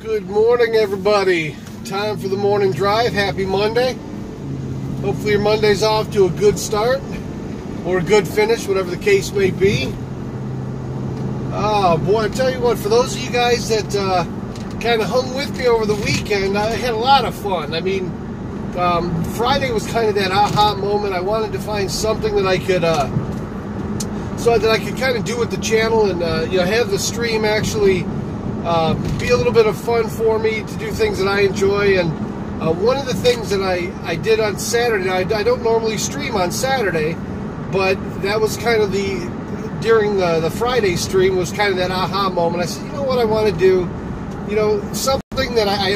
Good morning, everybody. Time for the morning drive. Happy Monday. Hopefully your Monday's off to a good start or a good finish, whatever the case may be. Oh boy, I tell you what, for those of you guys that kind of hung with me over the weekend, I had a lot of fun. I mean, Friday was kind of that aha moment. I wanted to find something that I could kind of do with the channel and have the stream actually be a little bit of fun for me, to do things that I enjoy. And one of the things that I did on Saturday, I don't normally stream on Saturday, but that was kind of during the Friday stream was kind of that aha moment. I said, you know what I want to do? Something that I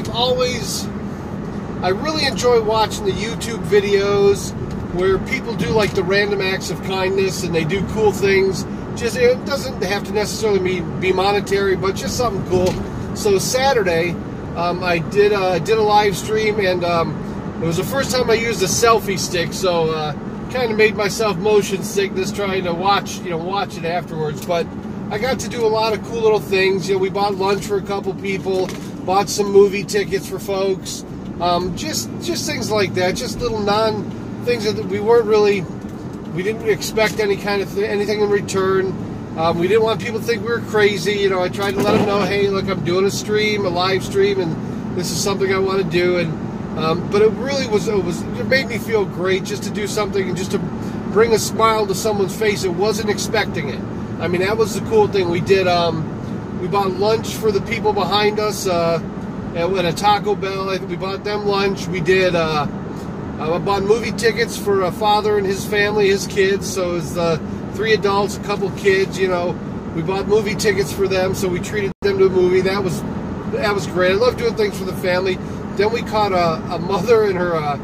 really enjoy watching the YouTube videos where people do like the random acts of kindness and they do cool things. Just, it doesn't have to necessarily be monetary, but just something cool. So Saturday, I did a live stream, and it was the first time I used a selfie stick. So kind of made myself motion sickness trying to watch it afterwards. But I got to do a lot of cool little things. We bought lunch for a couple people, bought some movie tickets for folks, just things like that. Just little things that we didn't expect anything in return. We didn't want people to think we were crazy. I tried to let them know, hey, look, I'm doing a live stream, and this is something I want to do. And but it really it made me feel great just to do something and just to bring a smile to someone's face. It wasn't expecting it. I mean, that was the cool thing. We did. We bought lunch for the people behind us at a Taco Bell. I think we bought them lunch. We did. I bought movie tickets for a father and his family, his kids. So it was 3 adults, a couple kids. We bought movie tickets for them, so we treated them to a movie. That was great. I love doing things for the family. Then we caught a mother and her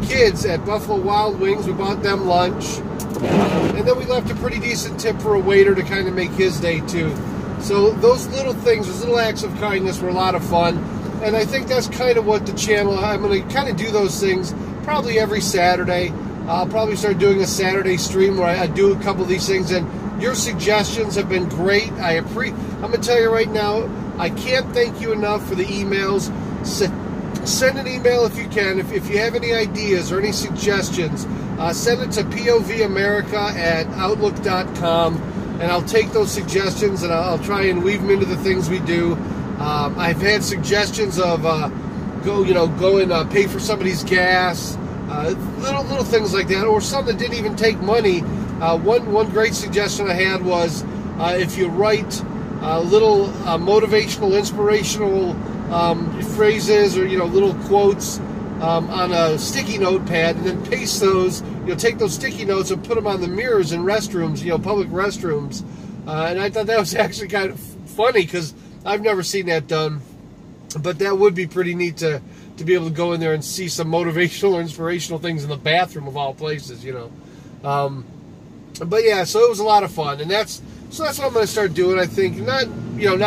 kids at Buffalo Wild Wings. We bought them lunch, and then we left a pretty decent tip for a waiter to kind of make his day too. So those little things, those little acts of kindness, were a lot of fun. And I think that's kind of what the channel. I'm going to kind of do those things probably every Saturday. I'll probably start doing a Saturday stream where I do a couple of these things, and your suggestions have been great. I'm going to tell you right now, I can't thank you enough for the emails. Send an email if you can. If you have any ideas or any suggestions, send it to povamerica@outlook.com, and I'll take those suggestions and I'll try and weave them into the things we do. I've had suggestions of go and pay for somebody's gas, little things like that, or some that didn't even take money. One great suggestion I had was if you write little motivational, inspirational phrases or little quotes on a sticky notepad, and then paste those. Take those sticky notes and put them on the mirrors in restrooms, public restrooms. And I thought that was actually kind of funny because I've never seen that done. But that would be pretty neat to be able to go in there and see some motivational or inspirational things in the bathroom of all places, But yeah, so it was a lot of fun, and that's what I'm going to start doing. I think not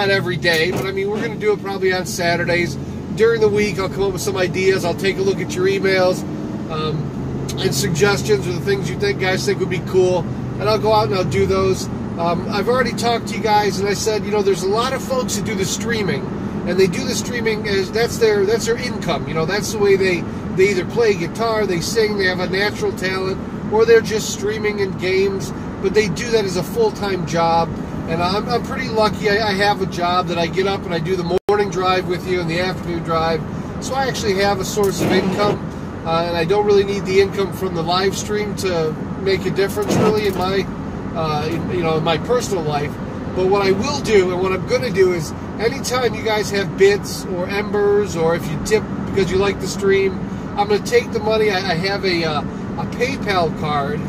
every day, but I mean we're going to do it probably on Saturdays. During the week, I'll come up with some ideas. I'll take a look at your emails and suggestions or the things you guys think would be cool, and I'll go out and I'll do those. I've already talked to you guys, and I said, there's a lot of folks who do the streaming. And they do the streaming as that's their income. That's the way they either play guitar, they sing, they have a natural talent, or they're just streaming in games. But they do that as a full-time job. And I'm pretty lucky. I have a job that I get up and I do the morning drive with you and the afternoon drive. So I actually have a source of income, and I don't really need the income from the live stream to make a difference really in my in my personal life. But what I will do, and what I'm going to do, is anytime you guys have bits or embers, or if you tip because you like the stream, I'm going to take the money. I have a PayPal card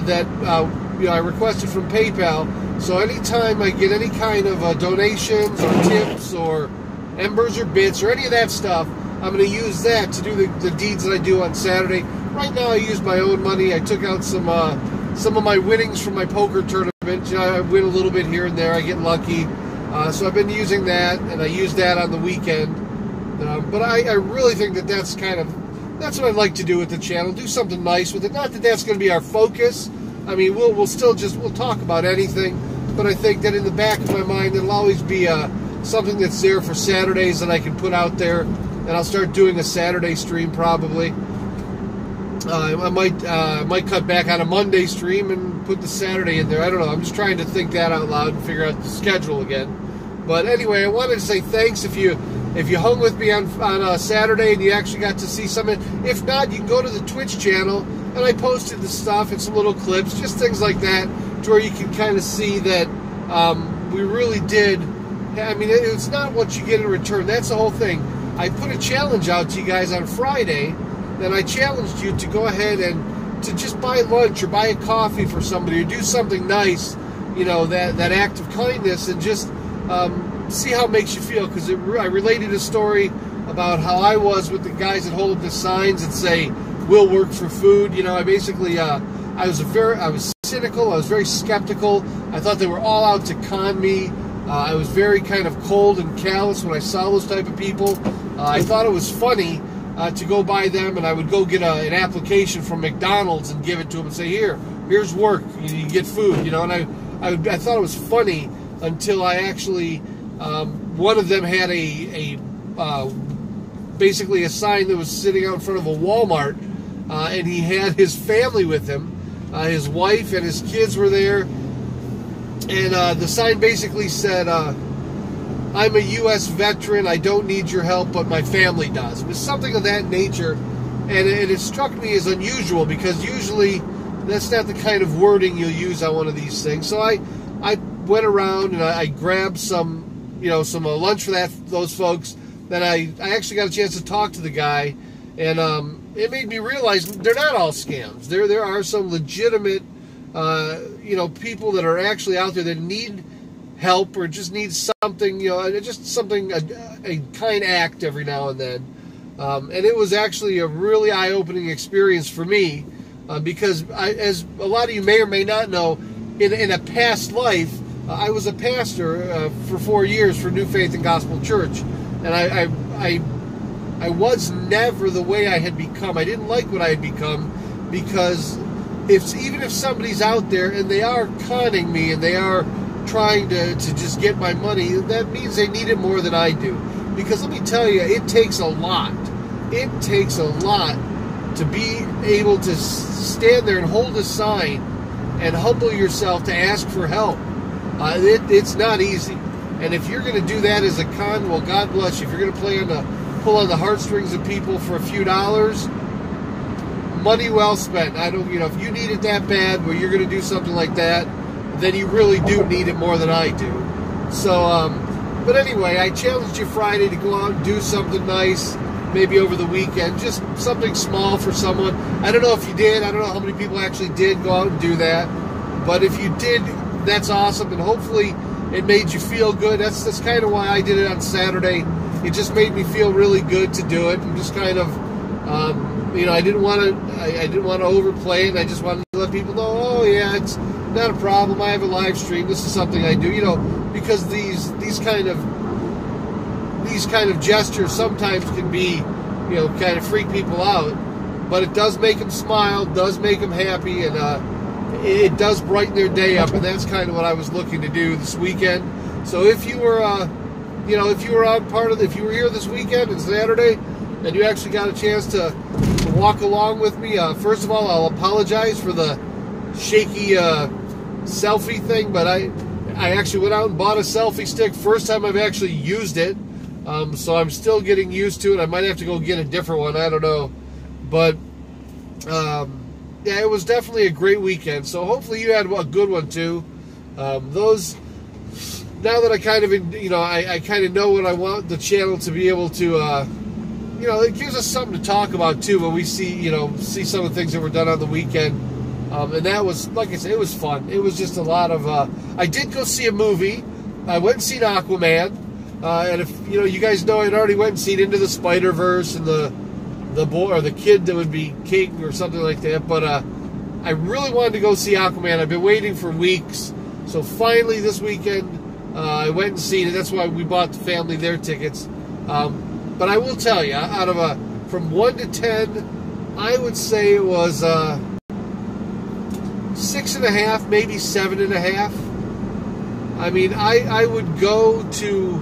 that I requested from PayPal. So anytime I get any kind of donations or tips or embers or bits or any of that stuff, I'm going to use that to do the deeds that I do on Saturday. Right now I use my own money. I took out some of my winnings from my poker tournament. I win a little bit here and there. I get lucky. So I've been using that, and I use that on the weekend. But I really think that's what I'd like to do with the channel. Do something nice with it. Not that that's going to be our focus. I mean, we'll talk about anything. But I think that in the back of my mind, it'll always be something that's there for Saturdays that I can put out there, and I'll start doing a Saturday stream probably. I might cut back on a Monday stream and put the Saturday in there. I don't know. I'm just trying to think that out loud and figure out the schedule again. But anyway, I wanted to say thanks if you hung with me on a Saturday and you actually got to see some. If not, you can go to the Twitch channel, and I posted the stuff and some little clips, just things like that, to where you can kind of see that we really did. I mean, it's not what you get in return. That's the whole thing. I put a challenge out to you guys on Friday, and I challenged you to go ahead and to just buy lunch or buy a coffee for somebody or do something nice, you know, that act of kindness, and just see how it makes you feel. Because I related a story about how I was with the guys that hold up the signs and say, "We'll work for food." You know, I basically, I was cynical. I was very skeptical. I thought they were all out to con me. I was very kind of cold and callous when I saw those type of people. I thought it was funny to go by them, and I would go get an application from McDonald's and give it to them and say, here's work, you get food, you know. And I thought it was funny until I actually, one of them had basically a sign that was sitting out in front of a Walmart, and he had his family with him. His wife and his kids were there, and the sign basically said, "I'm a U.S. veteran, I don't need your help, but my family does." It was something of that nature, and it struck me as unusual, because usually that's not the kind of wording you'll use on one of these things. So I went around and I grabbed some lunch for those folks. Then I actually got a chance to talk to the guy, and it made me realize they're not all scams. There are some legitimate people that are actually out there that need help or just need something, just something, a kind act every now and then. And it was actually a really eye-opening experience for me, because as a lot of you may or may not know, in a past life, I was a pastor for 4 years for New Faith and Gospel Church, and I was never the way I had become. I didn't like what I had become, because even if somebody's out there and they are conning me and they are trying to just get my money, that means they need it more than I do. Because let me tell you, it takes a lot. It takes a lot to be able to stand there and hold a sign and humble yourself to ask for help. It's not easy. And if you're going to do that as a con, well, God bless you. If you're going to pull on the heartstrings of people for a few dollars, money well spent. If you need it that bad where you're going to do something like that, then you really do need it more than I do. So, but anyway, I challenged you Friday to go out and do something nice, maybe over the weekend, just something small for someone. I don't know if you did. I don't know how many people actually did go out and do that. But if you did, that's awesome, and hopefully it made you feel good. That's kind of why I did it on Saturday. It just made me feel really good to do it, and just kind of, I didn't want to overplay it. I just wanted to let people know, oh yeah, it's not a problem. I have a live stream. This is something I do, because these kind of gestures sometimes can be, kind of freak people out. But it does make them smile, does make them happy, and it does brighten their day up. And that's kind of what I was looking to do this weekend. So if you were, if you were here this weekend and Saturday, and you actually got a chance to walk along with me, first of all, I'll apologize for the shaky selfie thing, but I actually went out and bought a selfie stick. First time I've actually used it, so I'm still getting used to it. I might have to go get a different one, I don't know. But yeah, it was definitely a great weekend. So hopefully you had a good one too. Now that I kind of, I kind of know what I want the channel to be able to, it gives us something to talk about too when we see some of the things that were done on the weekend. And that was, like I said, it was fun. It was just a lot of, I did go see a movie. I went and seen Aquaman. And if, you guys know, I'd already went and seen Into the Spider-Verse and the boy or the kid that would be King or something like that. But I really wanted to go see Aquaman. I've been waiting for weeks. So finally this weekend, I went and seen it. That's why we bought the family their tickets. But I will tell you, from 1 to 10, I would say it was 6.5, maybe 7.5. I mean, I would go to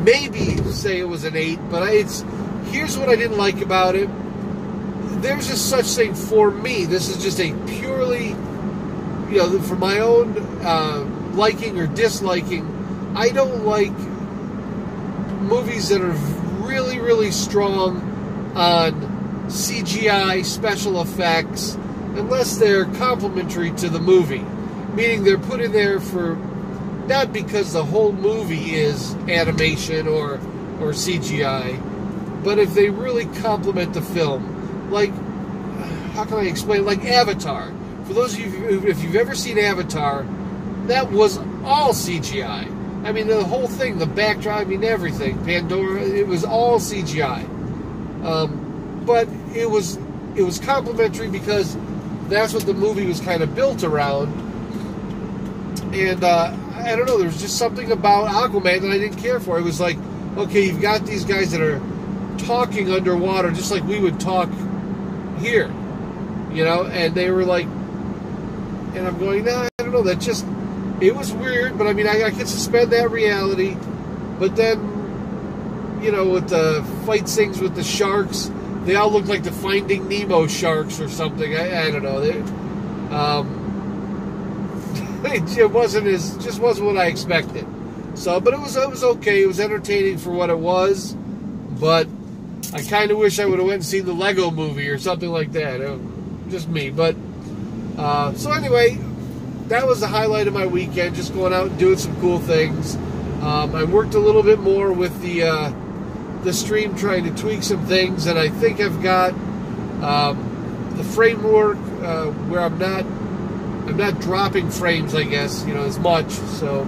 maybe say it was an 8, but here's what I didn't like about it. There's just such thing for me. This is just a purely, for my own liking or disliking. I don't like movies that are really, really strong on CGI special effects unless they're complementary to the movie. Meaning they're put in there for, not because the whole movie is animation or CGI, but if they really complement the film. Like, how can I explain? Like Avatar. For those of you, if you've ever seen Avatar, that was all CGI. I mean, the whole thing, the backdrop, I mean, everything. Pandora, it was all CGI. But it was complimentary because that's what the movie was kind of built around. And I don't know, there was just something about Aquaman that I didn't care for. It was like, okay, you've got these guys that are talking underwater just like we would talk here, and they were like, and I'm going, nah, I don't know, that just, it was weird, but I mean, I could suspend that reality, but then, with the fight scenes with the sharks, they all look like the Finding Nemo sharks or something. I don't know. It just wasn't what I expected. So, but it was okay. It was entertaining for what it was, but I kind of wish I would have went and seen the Lego Movie or something like that. Just me. But, so anyway, that was the highlight of my weekend, just going out and doing some cool things. I worked a little bit more with the stream, trying to tweak some things, and I think I've got the framework where I'm not dropping frames, I guess, as much. So,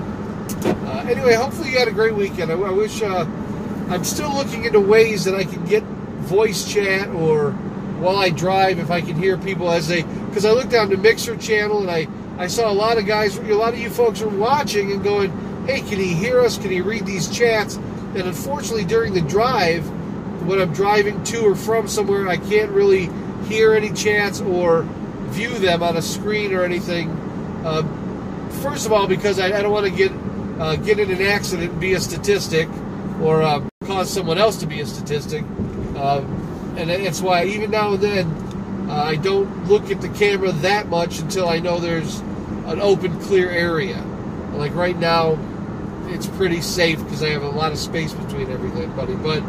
anyway, hopefully you had a great weekend. I wish... I'm still looking into ways that I can get voice chat, or while I drive, if I can hear people as they... Because I looked down the Mixer channel, and I saw a lot of guys, a lot of you folks are watching and going, hey, can he hear us? Can he read these chats? And unfortunately, during the drive, when I'm driving to or from somewhere, I can't really hear any chats or view them on a screen or anything. First of all, because I don't want to get in an accident and be a statistic, or cause someone else to be a statistic. And that's why even now and then I don't look at the camera that much until I know there's an open, clear area. Like right now, it's pretty safe because I have a lot of space between everybody. But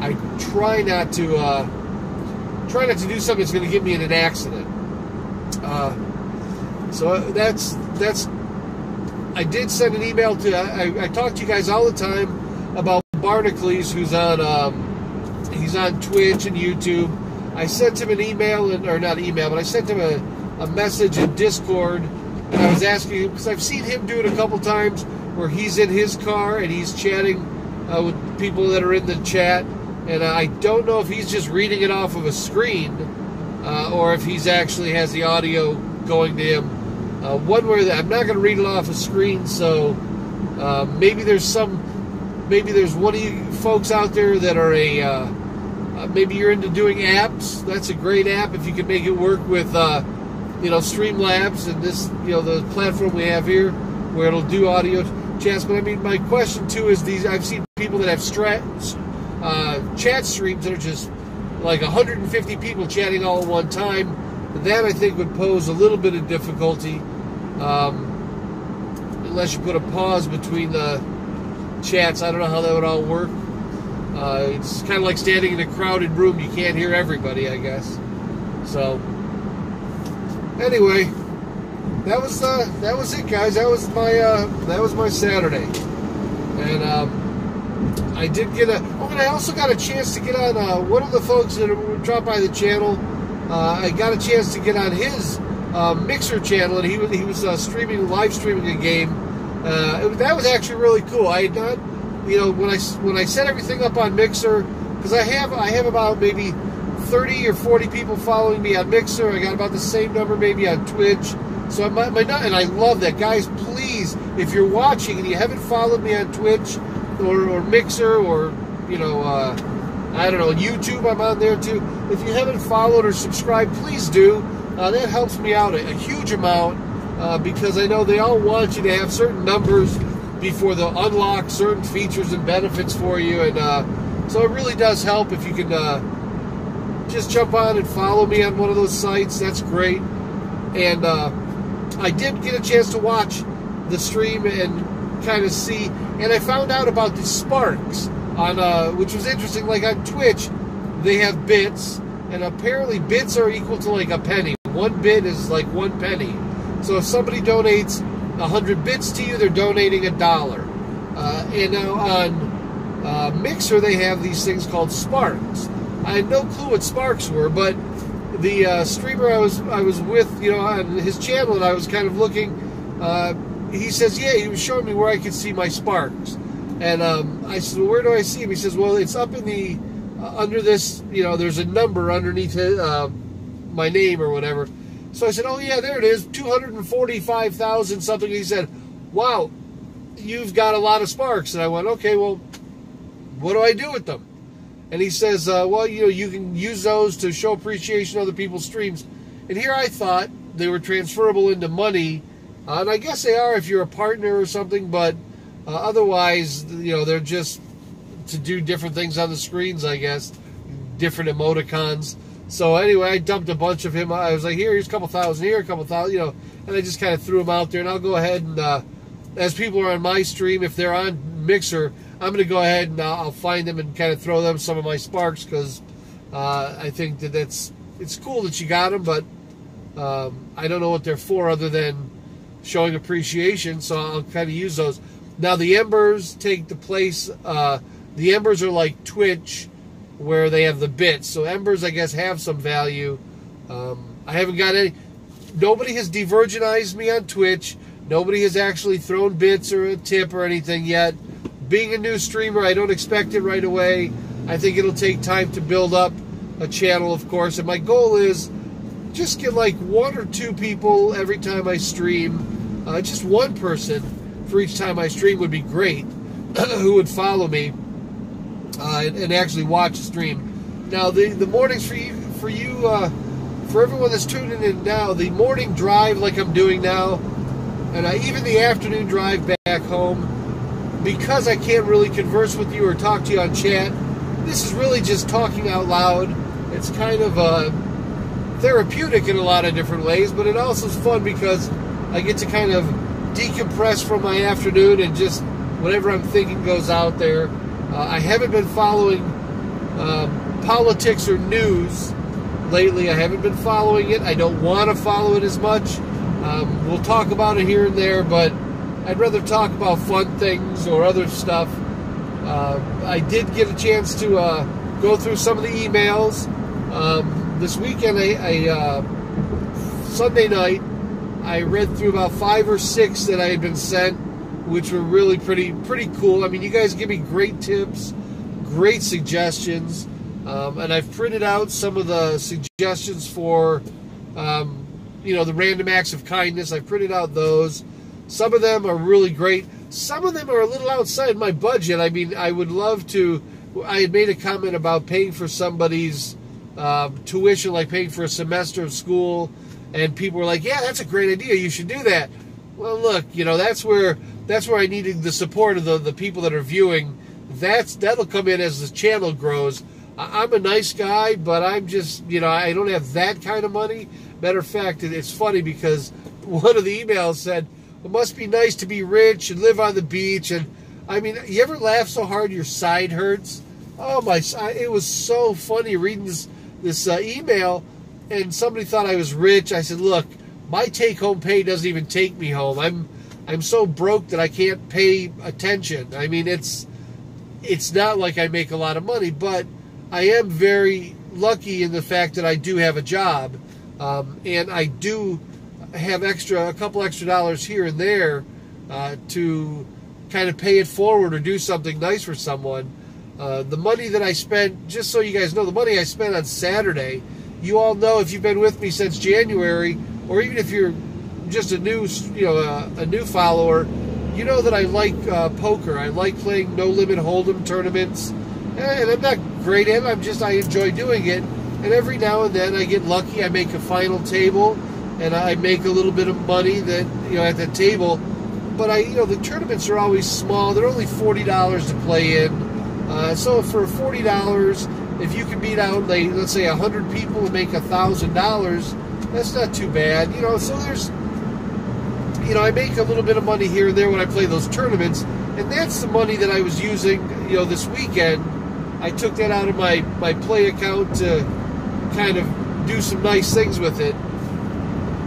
I try not to do something that's going to get me in an accident. So that's. I did send an email to. I talk to you guys all the time about Barnacles, who's on he's on Twitch and YouTube. I sent him an email, or not email, but I sent him a message in Discord, and I was asking him, because I've seen him do it a couple times, where he's in his car and he's chatting with people that are in the chat, and I don't know if he's just reading it off of a screen, or if he's actually has the audio going to him. One way that I'm not going to read it off a screen, so maybe there's one of you folks out there that are maybe you're into doing apps. That's a great app if you can make it work with Streamlabs and this, the platform we have here where it'll do audio chats. But I mean, my question too is I've seen people that have chat streams that are just like 150 people chatting all at one time. That I think would pose a little bit of difficulty, unless you put a pause between the chats. I don't know how that would all work. It's kind of like standing in a crowded room. You can't hear everybody, I guess. So, anyway, that was it, guys. That was my Saturday, and I did get and I also got a chance to get on one of the folks that dropped by the channel. I got a chance to get on his Mixer channel, and he was live streaming a game. That was actually really cool. I had not, when I set everything up on Mixer, because I have about maybe 30 or 40 people following me on Mixer. I got about the same number maybe on Twitch. So and I love that, guys. Please, if you're watching and you haven't followed me on Twitch or Mixer or I don't know, YouTube, I'm on there too. If you haven't followed or subscribed, please do. That helps me out a huge amount, because I know they all want you to have certain numbers before they'll unlock certain features and benefits for you. And so it really does help if you can just jump on and follow me on one of those sites. That's great. And I did get a chance to watch the stream and kind of see, and I found out about the Sparks on which was interesting. Like on Twitch, they have bits, and apparently bits are equal to like a penny. 1 bit is like 1 penny. So if somebody donates 100 bits to you, they're donating $1. And now on Mixer, they have these things called Sparks. I had no clue what Sparks were, but the streamer I was with, you know, on his channel, and I was kind of looking. He says, yeah, he was showing me where I could see my Sparks, and I said, well, where do I see him? He says, well, it's up in the under this, you know, there's a number underneath my name or whatever. So I said, oh yeah, there it is, 245,000 something. He said, wow, you've got a lot of Sparks. And I went, okay, well, what do I do with them? And he says, well, you know, you can use those to show appreciation of other people's streams. And here I thought they were transferable into money, and I guess they are if you're a partner or something, but otherwise, you know, they're just to do different things on the screens, I guess, different emoticons. So anyway, I dumped a bunch of him. I was like, here's a couple thousand, here, a couple thousand, you know, and I just kind of threw them out there. And I'll go ahead and, as people are on my stream, if they're on Mixer, I'm going to go ahead and I'll find them and kind of throw them some of my Sparks, because I think that it's cool that you got them, but I don't know what they're for other than showing appreciation, so I'll kind of use those. Now the Embers take the place, the Embers are like Twitch, where they have the bits. So Embers, I guess, have some value. I haven't got any. Nobody has de-virginized me on Twitch. Nobody has actually thrown bits or a tip or anything yet. Being a new streamer, I don't expect it right away. I think it'll take time to build up a channel, of course. And my goal is just get like 1 or 2 people every time I stream. Just 1 person for each time I stream would be great, who would follow me and actually watch the stream. Now, the mornings for everyone that's tuning in now, the morning drive like I'm doing now, and even the afternoon drive back home, because I can't really converse with you or talk to you on chat, this is really just talking out loud. It's kind of therapeutic in a lot of different ways, but it also is fun because I get to kind of decompress from my afternoon and just whatever I'm thinking goes out there. I haven't been following politics or news lately. I haven't been following it. I don't want to follow it as much. We'll talk about it here and there, but I'd rather talk about fun things or other stuff. I did get a chance to go through some of the emails. This weekend, Sunday night, I read through about 5 or 6 that I had been sent, which were really pretty cool. I mean, you guys give me great tips, great suggestions, and I've printed out some of the suggestions for, you know, the random acts of kindness. I've printed out those. Some of them are really great. Some of them are a little outside my budget. I mean, I would love to. I had made a comment about paying for somebody's tuition, like paying for a semester of school, and people were like, yeah, that's a great idea, you should do that. Well, look, you know, that's where I needed the support of the people that are viewing. That'll come in as the channel grows. I'm a nice guy, but I'm just, you know, I don't have that kind of money. Matter of fact, it's funny because one of the emails said, it must be nice to be rich and live on the beach. And I mean, you ever laugh so hard your side hurts? Oh my! It was so funny reading this email, and somebody thought I was rich. I said, look, my take-home pay doesn't even take me home. I'm so broke that I can't pay attention. I mean, it's not like I make a lot of money, but I am very lucky in the fact that I do have a job, and I do have a couple extra dollars here and there to kind of pay it forward or do something nice for someone. The money that I spent, just so you guys know, the money I spent on Saturday, you all know if you've been with me since January, or even if you're just a new follower, you know that I like poker. I like playing No Limit Hold'em tournaments, and I'm not great at it. I enjoy doing it. And every now and then I get lucky. I make a final table, and I make a little bit of money that, you know, at the table. but the tournaments are always small. They're only $40 to play in. So for $40, if you can beat out, like, let's say 100 people and make $1,000, that's not too bad. So there's, I make a little bit of money here and there when I play those tournaments, and that's the money that I was using, this weekend. I took that out of my play account to kind of do some nice things with it.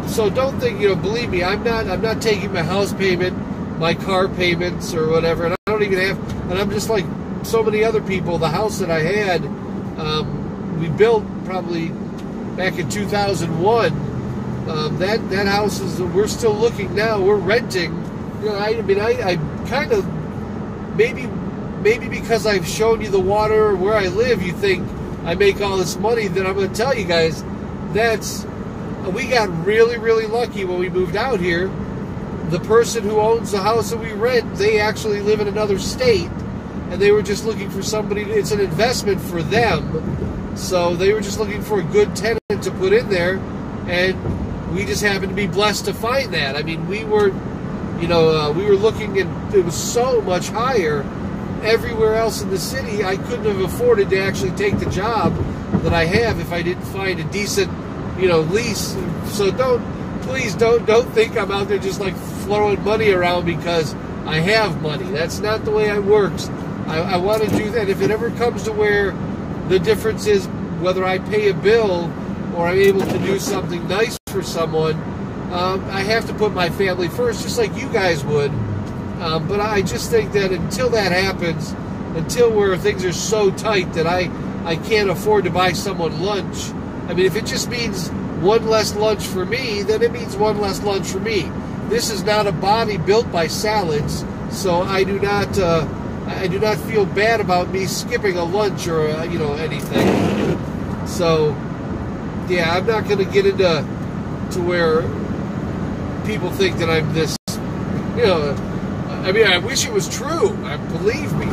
So don't think, believe me, I'm not taking my house payment, my car payments or whatever, and I don't even have, and I'm just like so many other people. The house that I had, we built probably back in 2001. That house is, we're still looking now, we're renting. I kind of, maybe because I've shown you the water where I live, you think I make all this money. Then I'm going to tell you guys, we got really, really lucky when we moved out here. The person who owns the house that we rent, they actually live in another state, and they were just looking for somebody. It's an investment for them, so they were just looking for a good tenant to put in there, and we just happened to be blessed to find that. I mean, we were looking, and it was so much higher everywhere else in the city. I couldn't have afforded to actually take the job that I have if I didn't find a decent, lease. So please don't think I'm out there just like throwing money around because I have money. That's not the way it works. I want to do that. If it ever comes to where the difference is whether I pay a bill or I'm able to do something nice for someone, I have to put my family first, just like you guys would. But I just think that until that happens, until where things are so tight that I can't afford to buy someone lunch. I mean, if it just means one less lunch for me, then it means one less lunch for me. This is not a body built by salads, so I do not feel bad about me skipping a lunch or anything. So yeah, I'm not going to get into where people think that I'm this. I mean, I wish it was true. Believe me,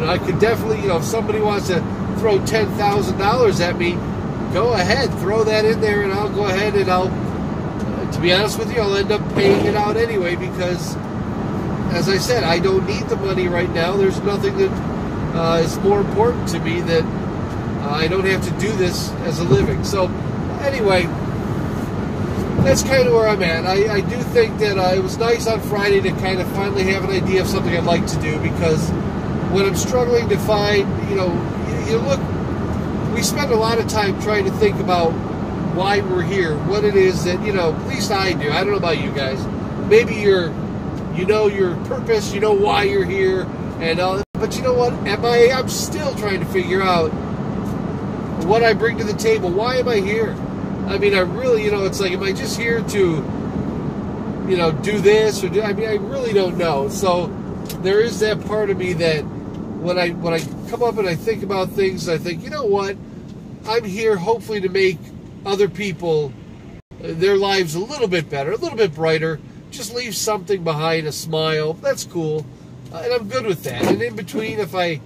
I could definitely, if somebody wants to throw $10,000 at me, go ahead, throw that in there, and I'll go ahead and to be honest with you, I'll end up paying it out anyway because, as I said, I don't need the money right now. There's nothing that is more important to me that I don't have to do this as a living. So, anyway, that's kind of where I'm at. I do think that it was nice on Friday to kind of finally have an idea of something I'd like to do, because when I'm struggling to find, you look, we spend a lot of time trying to think about why we're here, what it is that, at least I do. I don't know about you guys. Maybe your purpose, why you're here, and but you know what? I'm still trying to figure out what I bring to the table. Why am I here? I mean, I really, it's like, am I just here to, do this or I really don't know. So there is that part of me that when I come up and I think about things, I think, you know what? I'm here hopefully to make other people, their lives a little bit better, a little bit brighter. Just leave something behind, a smile. That's cool. And I'm good with that. And in between, if I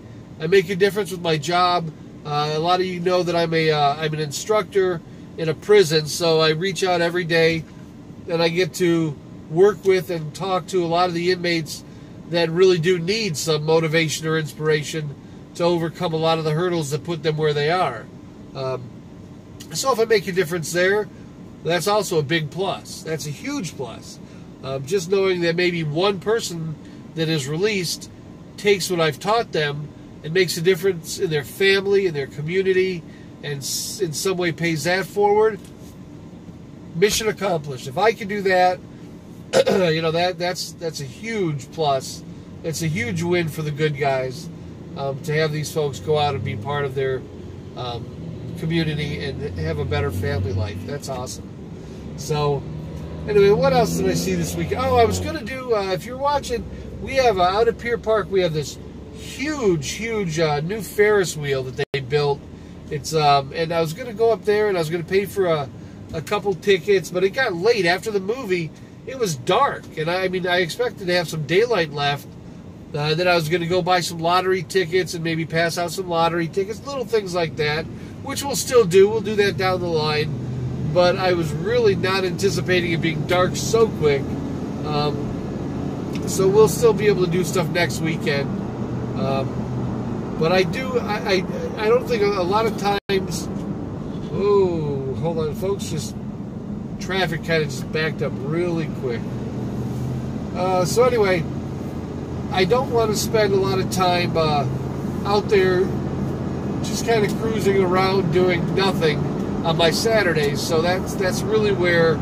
make a difference with my job, a lot of you know that I'm an instructor in a prison, so I reach out every day and I get to work with and talk to a lot of the inmates that really do need some motivation or inspiration to overcome a lot of the hurdles that put them where they are. So if I make a difference there, that's also a big plus. That's a huge plus. Just knowing that maybe one person that is released takes what I've taught them and makes a difference in their family, in their community, and in some way pays that forward, mission accomplished. If I can do that, that's a huge plus. It's a huge win for the good guys to have these folks go out and be part of their community and have a better family life. That's awesome. So anyway, what else did I see this week? Oh, I was going to do, if you're watching, we have out at Pier Park, we have this huge new Ferris wheel that they built. It's and I was going to go up there and I was going to pay for a couple tickets, but it got late after the movie. It was dark, and I expected to have some daylight left. Then I was going to go buy some lottery tickets and maybe pass out some lottery tickets, little things like that, which we'll still do. We'll do that down the line. But I was really not anticipating it being dark so quick. So we'll still be able to do stuff next weekend. But I don't think a lot of times. Oh, hold on, folks. Just traffic kind of just backed up really quick. So anyway, I don't want to spend a lot of time out there just kind of cruising around doing nothing on my Saturdays. So that's really where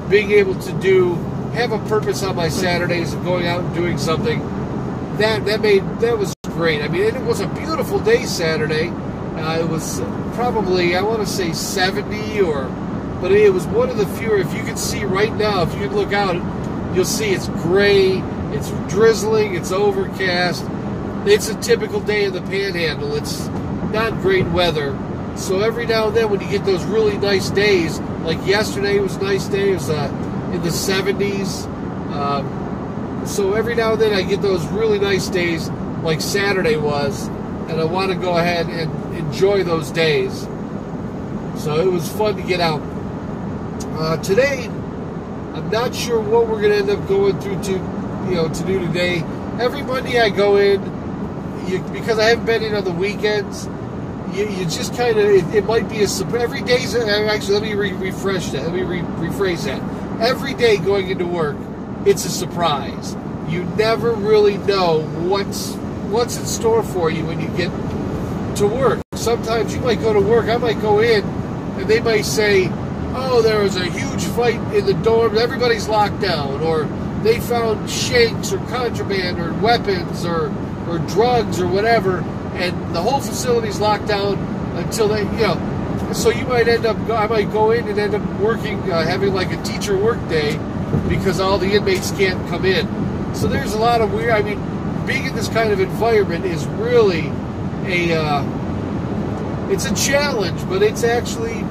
being able to have a purpose on my Saturdays of going out and doing something, that was great. I mean, it was a beautiful day Saturday. It was probably, I want to say 70 but it was one of the fewer. If you can see right now, if you can look out, you'll see it's gray, it's drizzling, it's overcast. It's a typical day in the Panhandle. It's not great weather. So every now and then when you get those really nice days, like yesterday was a nice day, it was in the 70s. So every now and then I get those really nice days like Saturday was, and I want to go ahead and enjoy those days. So it was fun to get out. Today, I'm not sure what we're going to end up going through to do today. Every Monday I go in, because I haven't been in on the weekends, you just kind of, it might be a surprise. Every day's, actually, let me refresh that. Let me rephrase that. Every day going into work, it's a surprise. You never really know what's in store for you when you get to work. Sometimes you might go to work, I might go in, and they might say, oh, there was a huge fight in the dorm, everybody's locked down, or they found shanks or contraband or weapons or drugs or whatever, and the whole facility's locked down until they, so you might end up, I might go in and end up working, having like a teacher work day because all the inmates can't come in. So there's a lot of weird, I mean, being in this kind of environment is really it's a challenge, but it's actually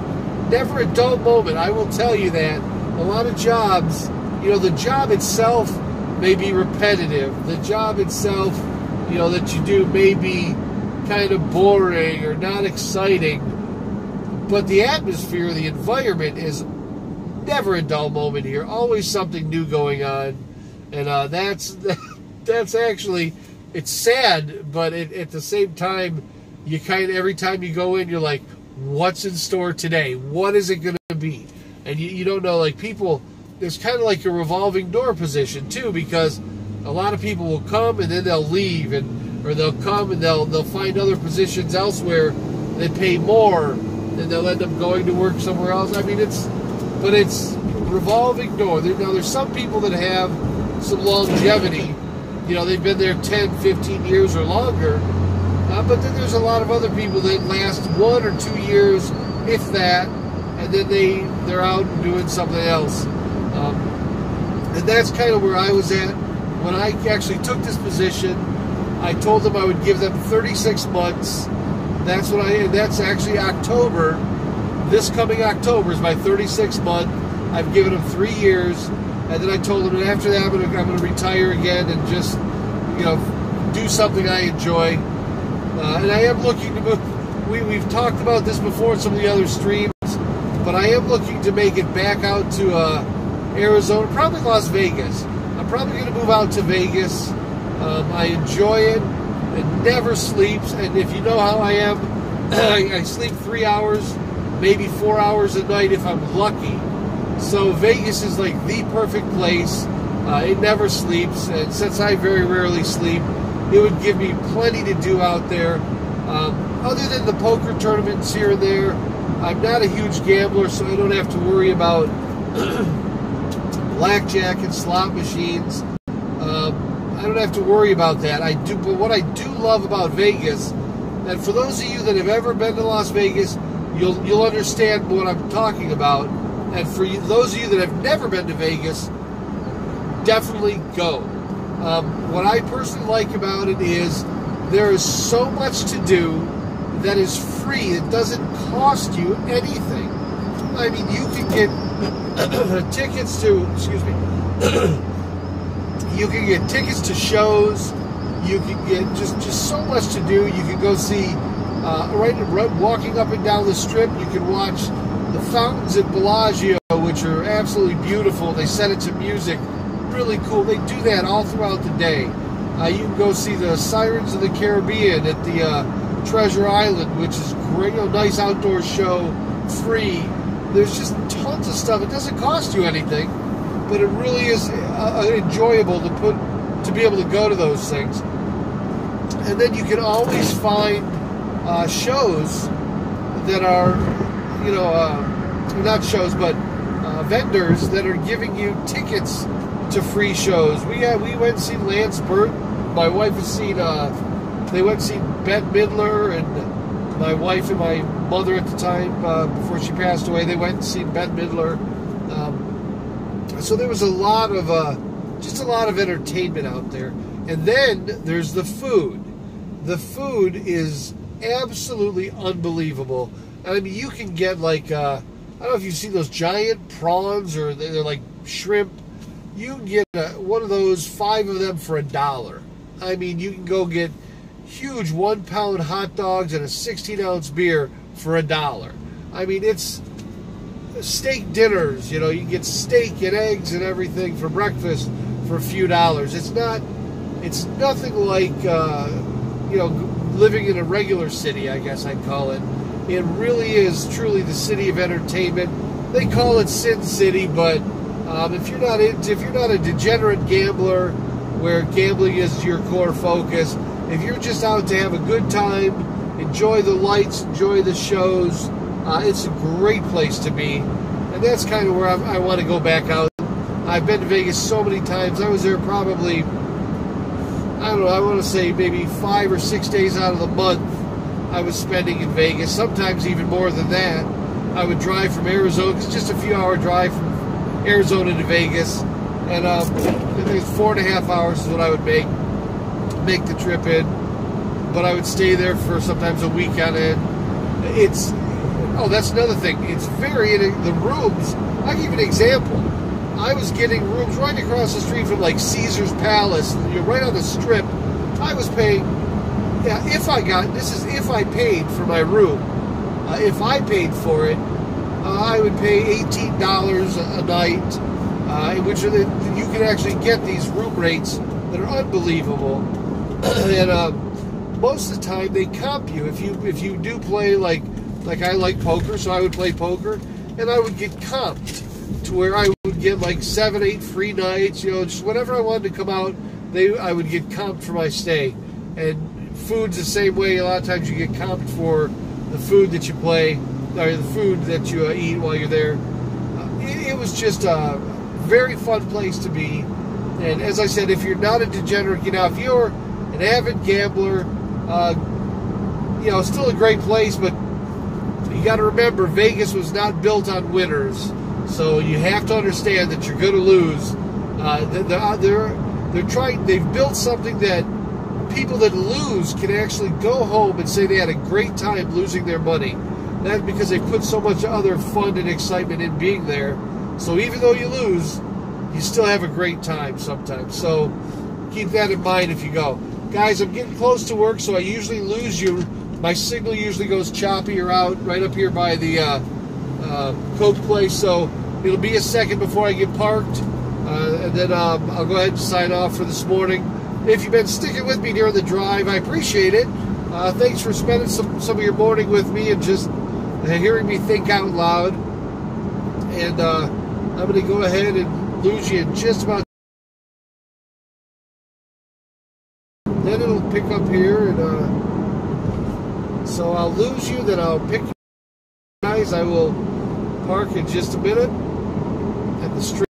never a dull moment. I will tell you that a lot of jobs, the job itself may be repetitive. The job itself, that you do may be kind of boring or not exciting, but the atmosphere, the environment is never a dull moment here. Always something new going on, and that's actually, it's sad, but at the same time, you kind of, every time you go in, you're like, what's in store today? What is it going to be? And you don't know, like people, there's kind of like a revolving door position too, because a lot of people will come and then they'll leave, or they'll come and they'll find other positions elsewhere that pay more, and they'll end up going to work somewhere else. I mean, it's revolving door. Now, there's some people that have some longevity. They've been there 10, 15 years or longer. But then there's a lot of other people that last 1 or 2 years, if that, and then they're out and doing something else. And that's kind of where I was at when I actually took this position. I told them I would give them 36 months. That's actually October. This coming October is my 36th month. I've given them 3 years, and then I told them that after that I'm going to retire again and just, do something I enjoy. And I am looking to move. We've talked about this before in some of the other streams, but I am looking to make it back out to Arizona, probably Las Vegas. I'm probably going to move out to Vegas. I enjoy it. It never sleeps, and if you know how I am, I sleep 3 hours, maybe 4 hours a night if I'm lucky. So Vegas is like the perfect place. It never sleeps, and since I very rarely sleep, it would give me plenty to do out there. Other than the poker tournaments here and there, I'm not a huge gambler, so I don't have to worry about blackjack and slot machines. I don't have to worry about that. But what I do love about Vegas, and for those of you that have ever been to Las Vegas, you'll understand what I'm talking about. And for those of you that have never been to Vegas, definitely go. What I personally like about it is there is so much to do that is free. It doesn't cost you anything. I mean, you can get tickets to, you can get tickets to shows. You can get just so much to do. You can go see, walking up and down the strip, you can watch the fountains at Bellagio, which are absolutely beautiful. They set it to music really cool. They do that all throughout the day. You can go see the Sirens of the Caribbean at the Treasure Island, which is great, nice outdoor show, free. There's just tons of stuff. It doesn't cost you anything, but it really is enjoyable to be able to go to those things. And then you can always find shows that are, not shows, but vendors that are giving you tickets to free shows. We went and seen Lance Burt. My wife has seen. They went and seen Bette Midler, and my wife and my mother at the time, before she passed away, they went and seen Bette Midler. So there was a lot of entertainment out there. And then there's the food. The food is absolutely unbelievable. I mean, you can get like, I don't know if you've seen those giant prawns, or they're like shrimp. You can get one of those, 5 of them for $1. I mean, you can go get huge 1-pound hot dogs and a 16-ounce beer for $1. I mean, it's steak dinners. You can get steak and eggs and everything for breakfast for a few dollars. It's nothing like, living in a regular city, I guess I'd call it. It really is truly the city of entertainment. They call it Sin City, but if you're not a degenerate gambler, where gambling is your core focus, if you're just out to have a good time, enjoy the lights, enjoy the shows, it's a great place to be. And that's kind of where I want to go back out. I've been to Vegas so many times. I was there probably, I don't know, I want to say maybe 5 or 6 days out of the month I was spending in Vegas, sometimes even more than that. I would drive from Arizona, it's just a few hour drive from Arizona to Vegas, and I think 4.5 hours is what I would make the trip in, but I would stay there for sometimes a week on end. That's another thing, it's the rooms. I'll give you an example. I was getting rooms right across the street from like Caesar's Palace, right on the Strip. I was paying, if I paid for my room, if I paid for it, I would pay $18 a night, which you can actually get these room rates that are unbelievable. And most of the time they comp you if you do play like I like poker, so I would play poker, and I would get comped to where I would get like 7, 8 free nights, just whatever I wanted to come out, I would get comped for my stay. And food's the same way. A lot of times you get comped for the food that you play, or the food that you eat while you're there. It was just a very fun place to be. And as I said, if you're not a degenerate, if you're an avid gambler, still a great place, but you got to remember, Vegas was not built on winners. So you have to understand that you're going to lose. They've built something that people that lose can actually go home and say they had a great time losing their money. That's because they put so much other fun and excitement in being there. So even though you lose, you still have a great time sometimes. So keep that in mind if you go. Guys, I'm getting close to work, so I usually lose you. My signal usually goes choppy or out right up here by the Coke place, so it'll be a second before I get parked, and then I'll go ahead and sign off for this morning. If you've been sticking with me during the drive, I appreciate it. Thanks for spending some of your morning with me and just hearing me think out loud. And I'm going to go ahead and lose you in just about. Then it'll pick up here, and so I'll lose you, then I'll pick you guys. I will park in just a minute at the street.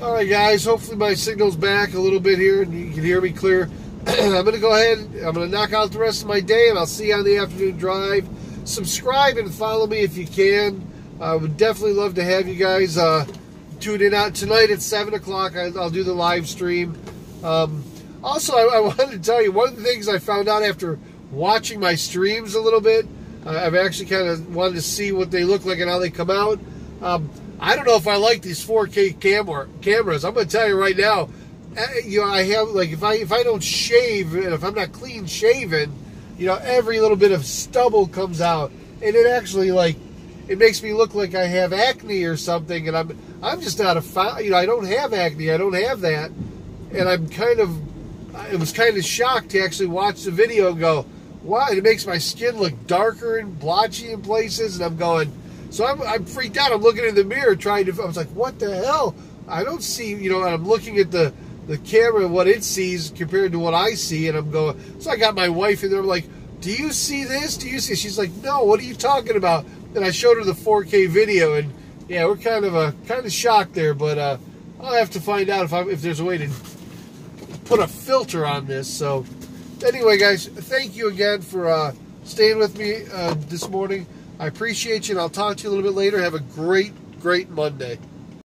Alright guys, hopefully my signal's back a little bit here and you can hear me clear. I'm going to go ahead, I'm going to knock out the rest of my day, and I'll see you on the afternoon drive. Subscribe and follow me if you can. I would definitely love to have you guys tune in out tonight at 7 o'clock. I'll do the live stream. Also, I wanted to tell you, one of the things I found out after watching my streams a little bit, I've actually kind of wanted to see what they look like and how they come out. I don't know if I like these 4K cameras. I'm going to tell you right now, you know, I have, like, if I don't shave, and if I'm not clean shaven, you know, every little bit of stubble comes out, and it actually, like, it makes me look like I have acne or something, and I'm just not you know, I don't have acne, I don't have that, and I was kind of shocked to actually watch the video and go, wow, it makes my skin look darker and blotchy in places, and I'm going, so I'm freaked out. I'm looking in the mirror I was like, what the hell? I don't see, you know, and I'm looking at the camera and what it sees compared to what I see, and I'm going, so I got my wife in there, I'm like, do you see this? Do you see? She's like, no, what are you talking about? And I showed her the 4K video, and yeah, we're kind of shocked there, but I'll have to find out if there's a way to put a filter on this. So anyway, guys, thank you again for staying with me this morning. I appreciate you, and I'll talk to you a little bit later. Have a great Monday.